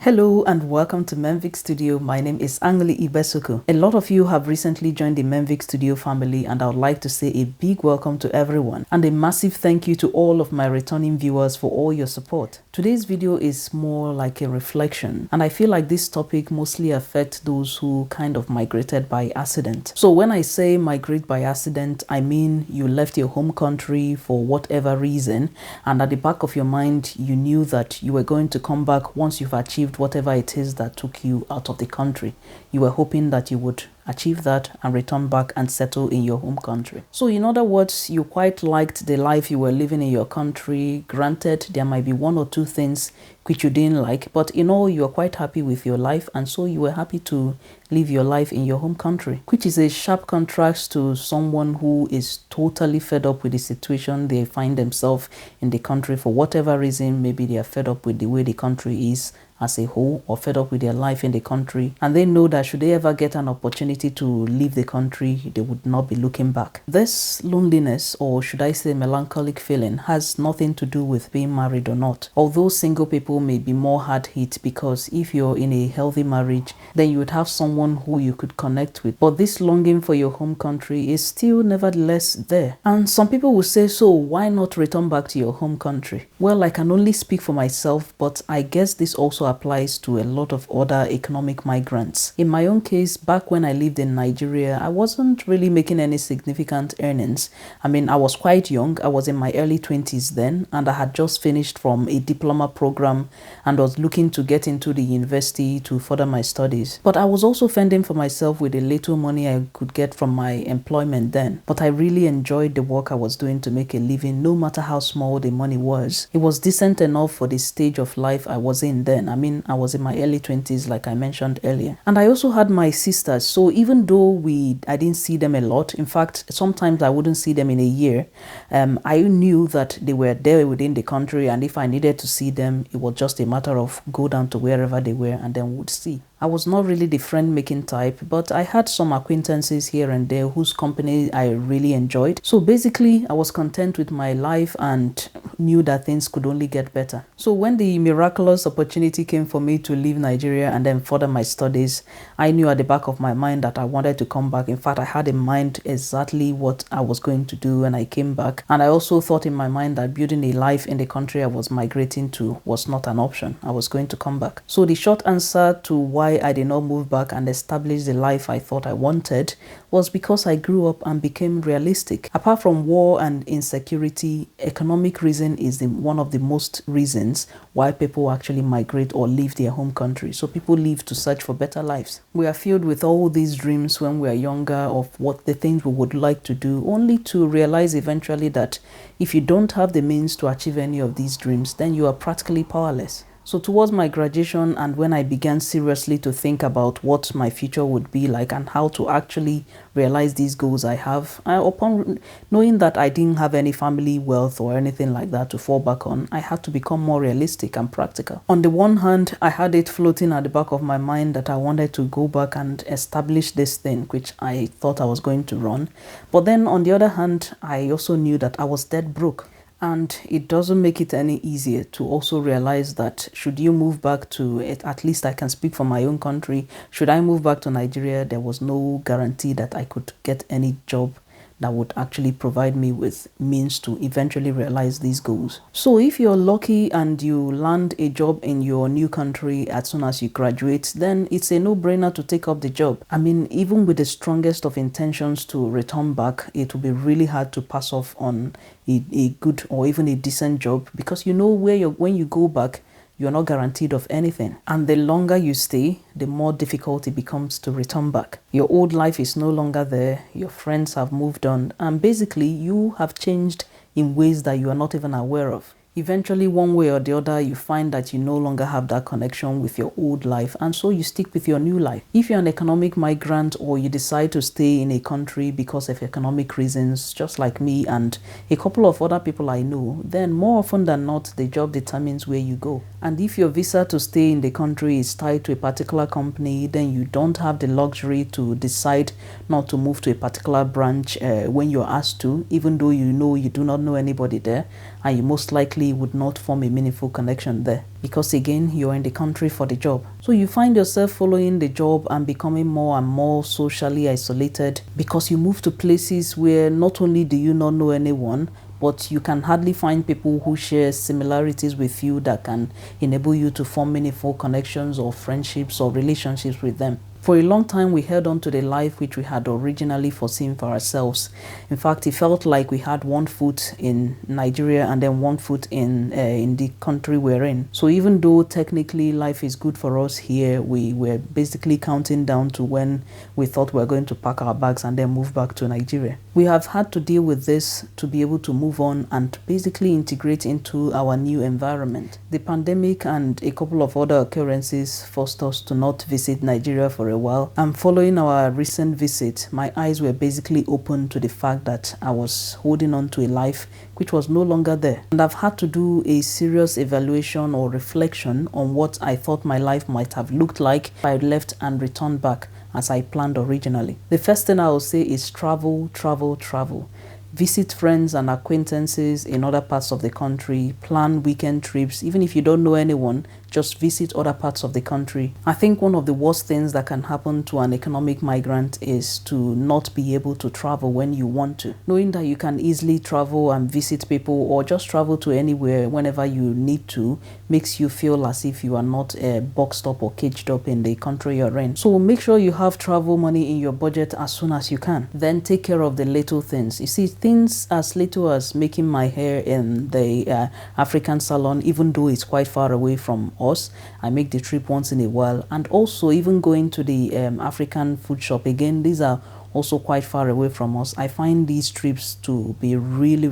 Hello and welcome to Menvic Studio. My name is Angeli Ibesuku. A lot of you have recently joined the Menvic Studio family, and I would like to say a big welcome to everyone and a massive thank you to all of my returning viewers for all your support. Today's video is more like a reflection, and I feel like this topic mostly affects those who kind of migrated by accident. So when I say migrate by accident, I mean you left your home country for whatever reason, and at the back of your mind you knew that you were going to come back once you've achieved whatever it is that took you out of the country. You were hoping that you would achieve that and return back and settle in your home country. So in other words, you quite liked the life you were living in your country. Granted, there might be one or two things which you didn't like, but in all, you are quite happy with your life, and so you were happy to live your life in your home country, which is a sharp contrast to someone who is totally fed up with the situation they find themselves in the country for whatever reason. Maybe they are fed up with the way the country is as a whole, or fed up with their life in the country, and they know that should they ever get an opportunity to leave the country, they would not be looking back. This loneliness, or should I say melancholic feeling, has nothing to do with being married or not. Although single people may be more hard hit, because if you're in a healthy marriage, then you would have someone who you could connect with. But this longing for your home country is still nevertheless there. And some people will say, so why not return back to your home country? Well, I can only speak for myself, but I guess this also applies to a lot of other economic migrants. In my own case, back when I lived in Nigeria, I wasn't really making any significant earnings. I mean, I was quite young. I was in my early 20s then, and I had just finished from a diploma program and was looking to get into the university to further my studies. But I was also fending for myself with the little money I could get from my employment then. But I really enjoyed the work I was doing to make a living, no matter how small the money was. It was decent enough for the stage of life I was in then. I mean, I was in my early 20s, like I mentioned earlier. And I also had my sisters. So even though I didn't see them a lot, in fact, sometimes I wouldn't see them in a year, I knew that they were there within the country, and if I needed to see them, it was just a matter of go down to wherever they were and then would see. I was not really the friend-making type, but I had some acquaintances here and there whose company I really enjoyed. So basically, I was content with my life and knew that things could only get better. So when the miraculous opportunity came for me to leave Nigeria and then further my studies, I knew at the back of my mind that I wanted to come back. In fact, I had in mind exactly what I was going to do when I came back. And I also thought in my mind that building a life in the country I was migrating to was not an option. I was going to come back. So the short answer to why I did not move back and establish the life I thought I wanted was because I grew up and became realistic. Apart from war and insecurity, economic reason is one of the most reasons why people actually migrate or leave their home country. So people leave to search for better lives. We are filled with all these dreams when we are younger of what the things we would like to do, only to realize eventually that if you don't have the means to achieve any of these dreams, then you are practically powerless. So towards my graduation, and when I began seriously to think about what my future would be like and how to actually realize these goals I have, upon knowing that I didn't have any family wealth or anything like that to fall back on, I had to become more realistic and practical. On the one hand, I had it floating at the back of my mind that I wanted to go back and establish this thing which I thought I was going to run. But then on the other hand, I also knew that I was dead broke. And it doesn't make it any easier to also realize that should you move back to it, at least I can speak for my own country, should I move back to Nigeria, there was no guarantee that I could get any job that would actually provide me with means to eventually realize these goals. So if you're lucky and you land a job in your new country as soon as you graduate, then it's a no-brainer to take up the job. I mean, even with the strongest of intentions to return back, it will be really hard to pass off on a good or even a decent job, because you know when you go back, you're not guaranteed of anything. And the longer you stay, the more difficult it becomes to return back. Your old life is no longer there, your friends have moved on, and basically you have changed in ways that you are not even aware of. Eventually, one way or the other, you find that you no longer have that connection with your old life, and so you stick with your new life. If you're an economic migrant or you decide to stay in a country because of economic reasons, just like me and a couple of other people I know, then more often than not, the job determines where you go. And if your visa to stay in the country is tied to a particular company, then you don't have the luxury to decide not to move to a particular branch when you're asked to, even though you know you do not know anybody there, and you most likely probably would not form a meaningful connection there, because again, you're in the country for the job. So you find yourself following the job and becoming more and more socially isolated, because you move to places where not only do you not know anyone, but you can hardly find people who share similarities with you that can enable you to form meaningful connections or friendships or relationships with them. For a long time, we held on to the life which we had originally foreseen for ourselves. In fact, it felt like we had one foot in Nigeria and then one foot in the country we're in. So even though technically life is good for us here, we were basically counting down to when we thought we were going to pack our bags and then move back to Nigeria. We have had to deal with this to be able to move on and basically integrate into our new environment. The pandemic and a couple of other occurrences forced us to not visit Nigeria for a while, and following our recent visit, my eyes were basically open to the fact that I was holding on to a life which was no longer there. And I've had to do a serious evaluation or reflection on what I thought my life might have looked like if I left and returned back as I planned originally. The first thing I will say is travel, travel, travel. Visit friends and acquaintances in other parts of the country, plan weekend trips. Even if you don't know anyone, just visit other parts of the country. I think one of the worst things that can happen to an economic migrant is to not be able to travel when you want to. Knowing that you can easily travel and visit people or just travel to anywhere whenever you need to makes you feel as if you are not boxed up or caged up in the country you're in. So make sure you have travel money in your budget as soon as you can. Then take care of the little things. You see, things as little as making my hair in the African salon, even though it's quite far away from us, I make the trip once in a while. And also even going to the African food shop, again, these are also quite far away from us. I find these trips to be really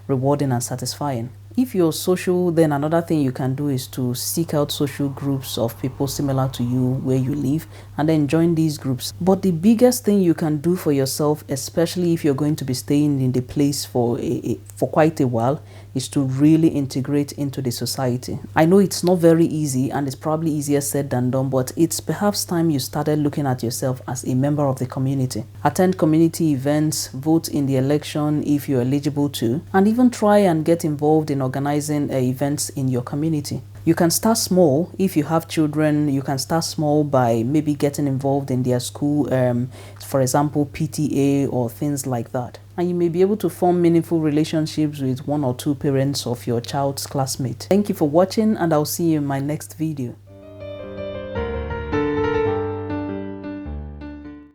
rewarding and satisfying. If you're social, then another thing you can do is to seek out social groups of people similar to you where you live and then join these groups. But the biggest thing you can do for yourself, especially if you're going to be staying in the place for quite a while, is to really integrate into the society. I know it's not very easy and it's probably easier said than done, but it's perhaps time you started looking at yourself as a member of the community. Attend community events, vote in the election if you're eligible to, and even try and get involved in organizing events in your community. You can start small. If you have children, you can start small by maybe getting involved in their school, for example, PTA or things like that. And you may be able to form meaningful relationships with one or two parents of your child's classmate. Thank you for watching, and I'll see you in my next video.